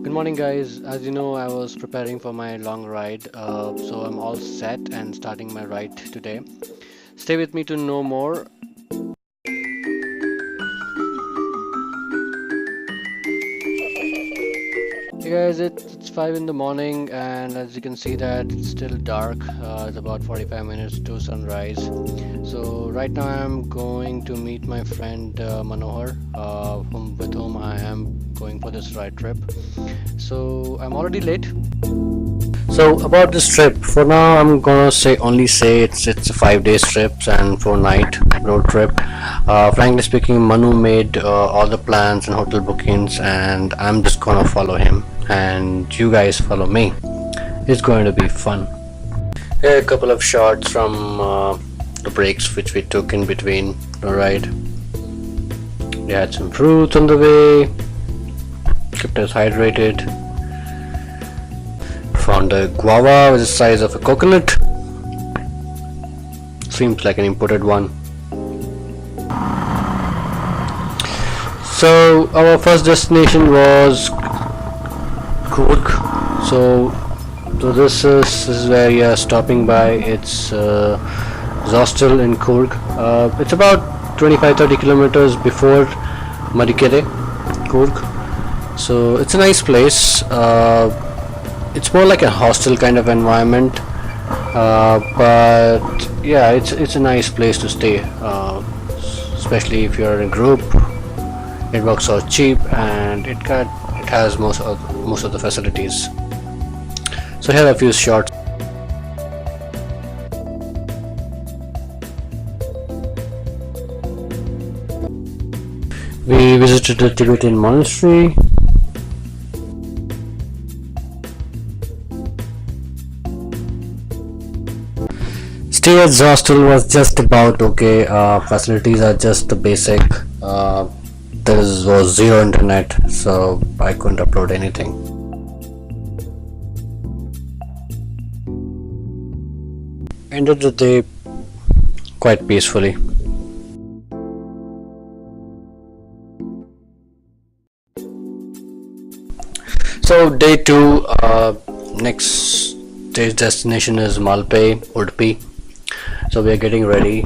Good morning, guys. As you know, I was preparing for my long ride, so I'm all set and starting my ride today. Stay with me to know more. Hey guys, it's 5 in the morning, and as you can see that it's still dark. It's about 45 minutes to sunrise. So right now I'm going to meet my friend Manohar, with whom I am going for this ride trip. So I'm already late. So about this trip, for now I'm gonna say it's a 5 day trip and 4 night road trip. Frankly speaking, Manu made all the plans and hotel bookings, and I'm just gonna follow him, and you guys follow me. It's going to be fun. Here are a couple of shots from the breaks which we took in between the ride. We had some fruits on the way, kept us hydrated. Found a guava with the size of a coconut. Seems like an imported one. So our first destination was Coorg. So this is where we are stopping by. It's Zostel in Coorg. It's about 25-30 kilometers before Madikere, Coorg. So it's a nice place. It's more like a hostel kind of environment, but yeah, it's a nice place to stay, especially if you're in a group. It works out cheap, and it has most of the facilities. So here are a few shots. We visited the Tibetan monastery. Stay at hostel was just about okay. Facilities are just the basic. There was zero internet, so I couldn't upload anything. Ended the day quite peacefully. So day 2, next day's destination is Malpe, Udpi. So we are getting ready.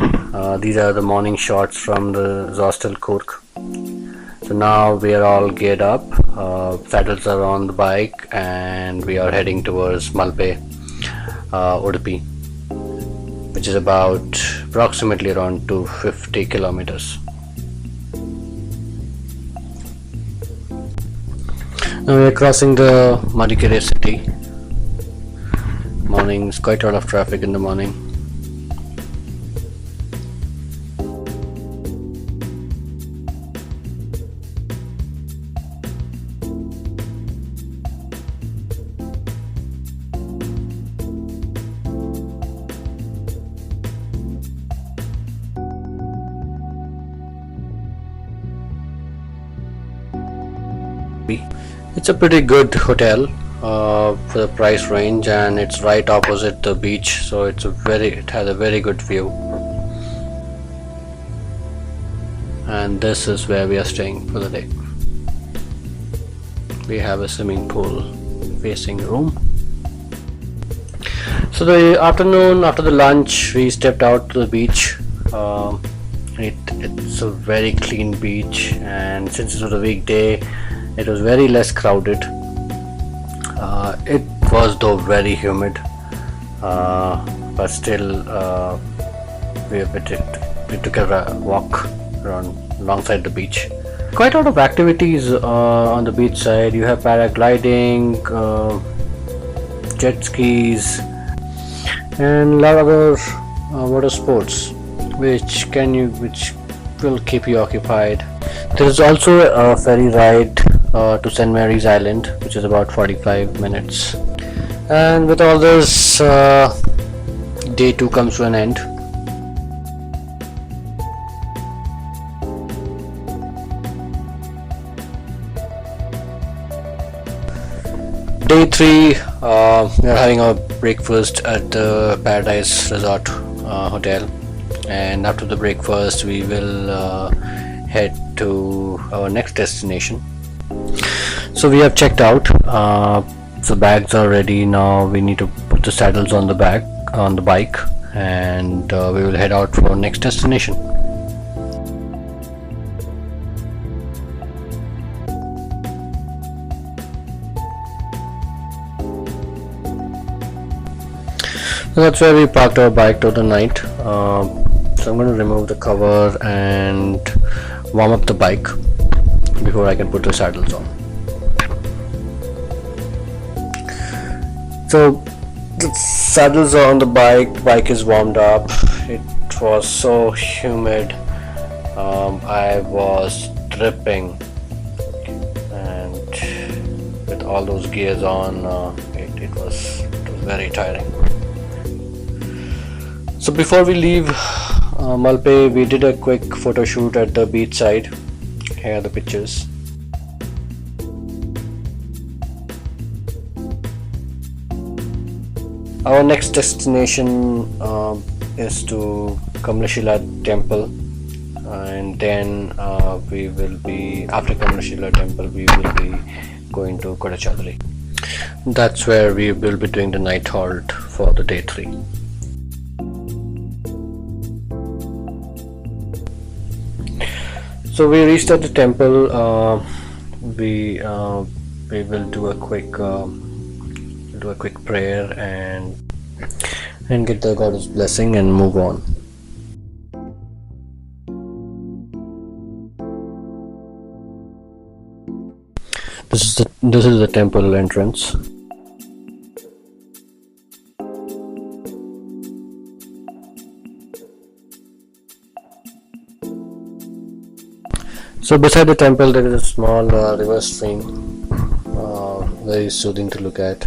These are the morning shots from the Zostel Coorg. So now we are all geared up, saddles are on the bike, and we are heading towards Malpe, Udpi, which is about approximately around 250 kilometers. Now we are crossing the Madikere city. Morning's quite a lot of traffic in the morning. It's a pretty good hotel for the price range, and it's right opposite the beach, so it has a very good view. And this is where we are staying for the day. We have a swimming pool facing room. So the afternoon, after the lunch, we stepped out to the beach. It's a very clean beach, and since it was a weekday, it was very less crowded. It was though very humid, but still we took a walk around alongside the beach. Quite a lot of activities on the beach side. You have paragliding, jet skis, and a lot of other water sports which will keep you occupied. There is also a ferry ride to St. Mary's Island, which is about 45 minutes. And with all this, day 2 comes to an end. Day 3, we are having our breakfast at the Paradise Resort Hotel, and after the breakfast we will head to our next destination. So we have checked out. The bags are ready. Now we need to put the saddles on the bike, and we will head out for our next destination. So that's where we parked our bike for the night. So I'm going to remove the cover and warm up the bike before I can put the saddles on. So the saddles are on the bike is warmed up. It was so humid. I was dripping, and with all those gears on, it was very tiring. So before we leave Malpe, we did a quick photo shoot at the beach side. Here are the pictures. Our next destination is to Kamlashila temple, and then we will be, after Kamlashila temple, we will be going to Kodachadri. That's where we will be doing the night halt for the day 3. So we reached at the temple. We will do a quick prayer and get the goddess blessing and move on. This is the temple entrance. So beside the temple there is a small river stream, very soothing to look at.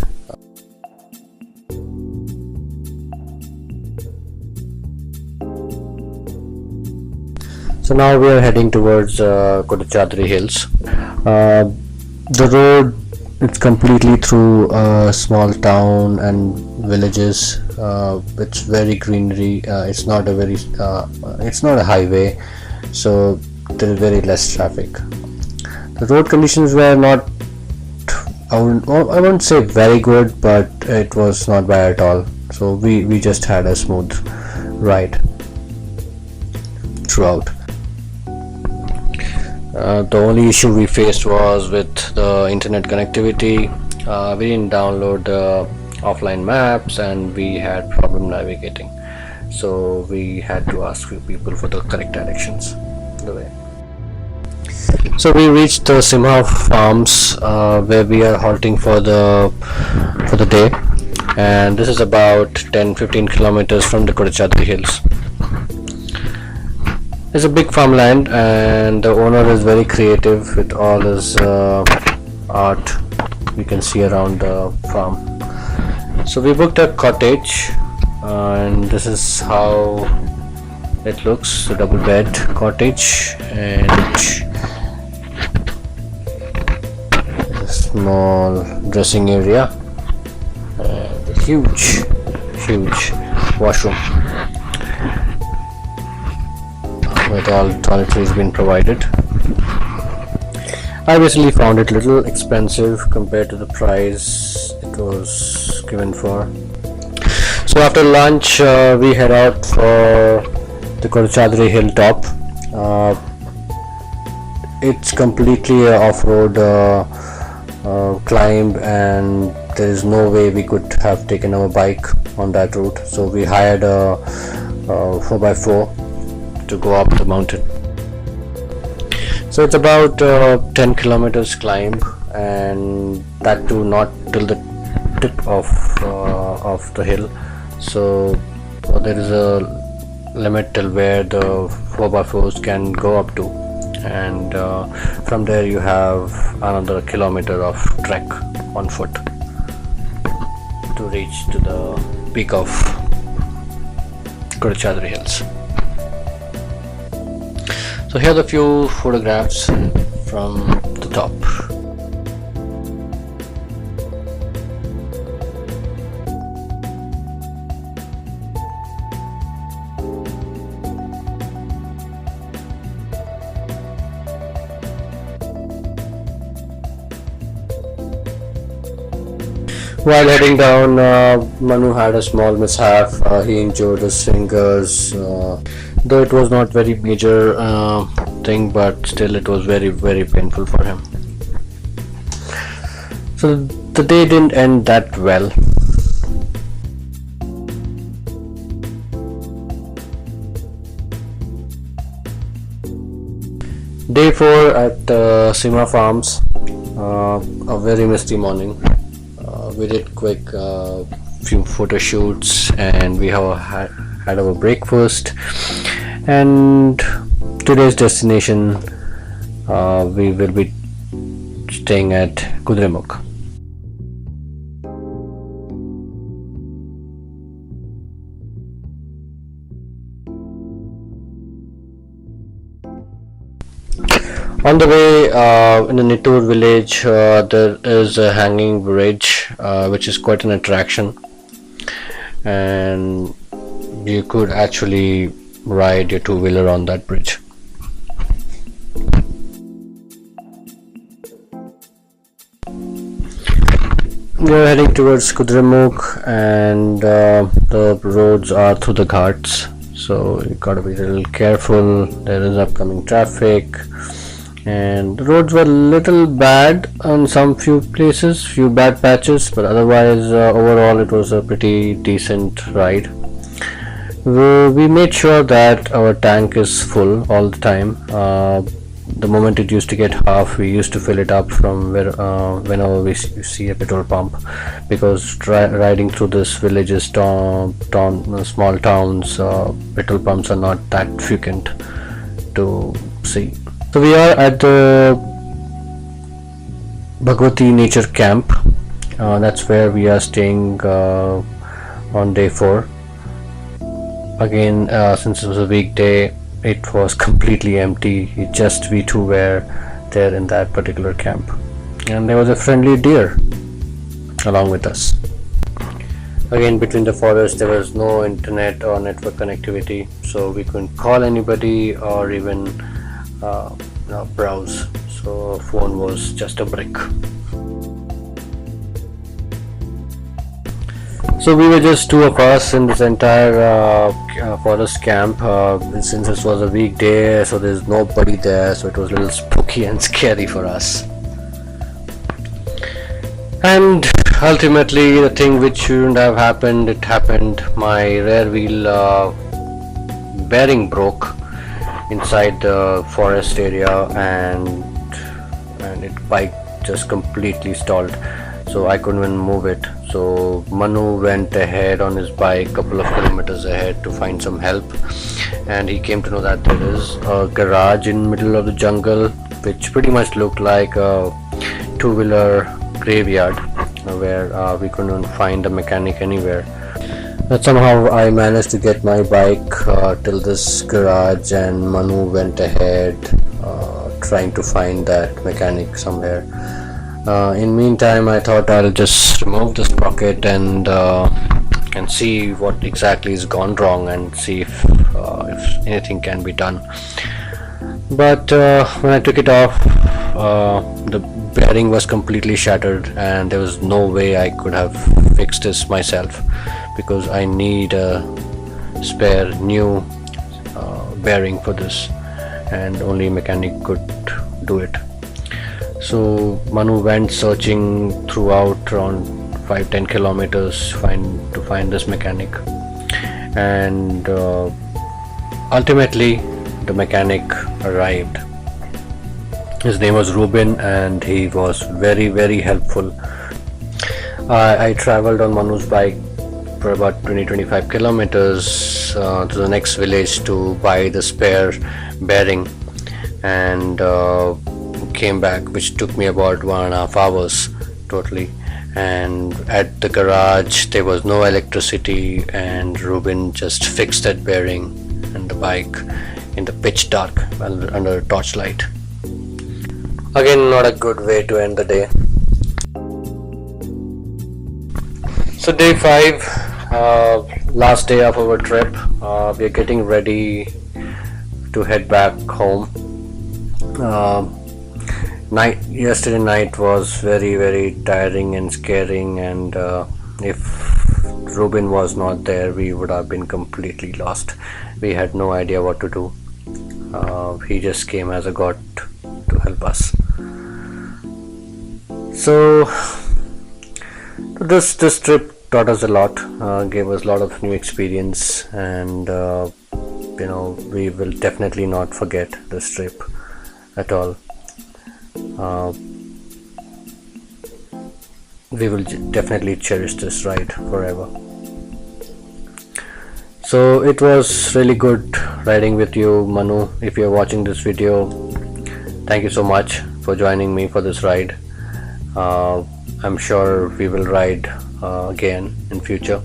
So now we are heading towards Kodachadri Hills. The road, it's completely through a small town and villages. It's very greenery. It's not a highway, so there is very less traffic. The road conditions were not, I wouldn't say very good, but it was not bad at all. So we just had a smooth ride throughout. The only issue we faced was with the internet connectivity. We didn't download the offline maps and we had problem navigating, so we had to ask few people for the correct directions. So we reached the Simha farms, where we are halting for the day, and this is about 10-15 kilometers from the Kodachadri Hills. It's a big farmland and the owner is very creative with all his art you can see around the farm. So we booked a cottage, and this is how it looks, a double bed cottage, and a small dressing area and a huge washroom with all toiletries being provided. I basically found it a little expensive compared to the price it was given for. So after lunch we head out for the Kodachadri hilltop. It's completely an off-road climb, and there is no way we could have taken our bike on that route, so we hired a 4x4 to go up the mountain. So it's about 10 kilometers climb, and that too not till the tip of the hill. So there is a limit till where the 4x4s can go up to, and from there you have another kilometer of trek on foot to reach to the peak of Kodachadri Hills. So here are the few photographs from the top. While heading down, Manu had a small mishap. He injured his fingers, though it was not very major thing, but still it was very painful for him. So the day didn't end that well. Day 4 at Sima Farms, a very misty morning. We did quick few photo shoots, and we had our breakfast. And today's destination, we will be staying at Kudremukh. On the way in the Nittur village, there is a hanging bridge, which is quite an attraction, and you could actually ride your two-wheeler on that bridge. We are heading towards Kudremukh, and the roads are through the Ghats, so you gotta be a little careful. There is upcoming traffic, and the roads were a little bad on some few places, few bad patches, but otherwise overall it was a pretty decent ride. We made sure that our tank is full all the time. The moment it used to get half, we used to fill it up from whenever we see a petrol pump, because riding through this villages, small towns, petrol pumps are not that frequent to see. So we are at the Bhagwati Nature Camp. That's where we are staying on day 4. Again, since it was a weekday, it was completely empty. Just we two were there in that particular camp, and there was a friendly deer along with us. Again, between the forest there was no internet or network connectivity, so we couldn't call anybody or even browse, so phone was just a brick. So we were just two of us in this entire forest camp. Since this was a weekday, so there's nobody there, so it was a little spooky and scary for us. And ultimately, the thing which shouldn't have happened, it happened. My rear wheel bearing broke inside the forest area, and it bike just completely stalled, so I couldn't even move it. So Manu went ahead on his bike, couple of kilometers ahead, to find some help, and he came to know that there is a garage in middle of the jungle, which pretty much looked like a two-wheeler graveyard, where we couldn't find a mechanic anywhere. But somehow I managed to get my bike till this garage, and Manu went ahead trying to find that mechanic somewhere. In meantime, I thought I'll just remove this sprocket and see what exactly has gone wrong, and see if anything can be done. But when I took it off, the bearing was completely shattered, and there was no way I could have fixed this myself, because I need a spare new bearing for this, and only a mechanic could do it. So Manu went searching throughout around 5-10 kilometers to find this mechanic, and ultimately the mechanic arrived. His name was Ruben, and he was very helpful. I traveled on Manu's bike for about 20-25 kilometers to the next village to buy the spare bearing, and came back, which took me about 1.5 hours totally. And at the garage there was no electricity, and Ruben just fixed that bearing and the bike in the pitch dark under a torchlight. Again, not a good way to end the day. So day 5, last day of our trip. We are getting ready to head back home. Yesterday night was very tiring and scaring, and if Ruben was not there, we would have been completely lost. We had no idea what to do. He just came as a god to help us. So this trip taught us a lot, gave us a lot of new experience, and we will definitely not forget this trip at all. We will definitely cherish this ride forever. So it was really good riding with you, Manu. If you're watching this video, thank you so much for joining me for this ride. I'm sure we will ride again in future.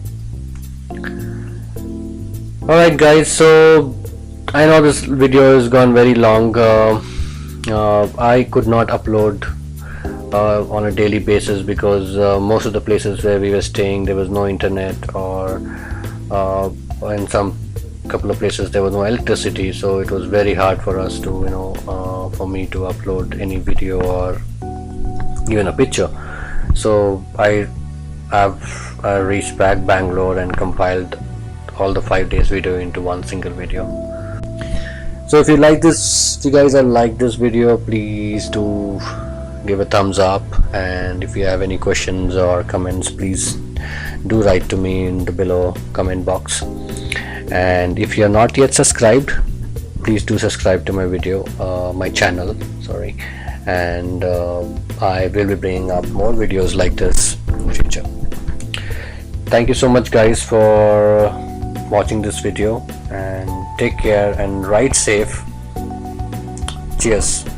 Alright guys, so I know this video has gone very long. I could not upload on a daily basis because most of the places where we were staying, there was no internet, or in some couple of places there was no electricity, so it was very hard for us to for me to upload any video or even a picture. So I reached back Bangalore and compiled all the 5 days video into one single video. So if you guys have liked this video, please do give a thumbs up, and if you have any questions or comments, please do write to me in the below comment box. And if you are not yet subscribed, please do subscribe to my channel, sorry, and I will be bringing up more videos like this in the future. Thank you so much guys for watching this video, and take care and ride safe. Cheers.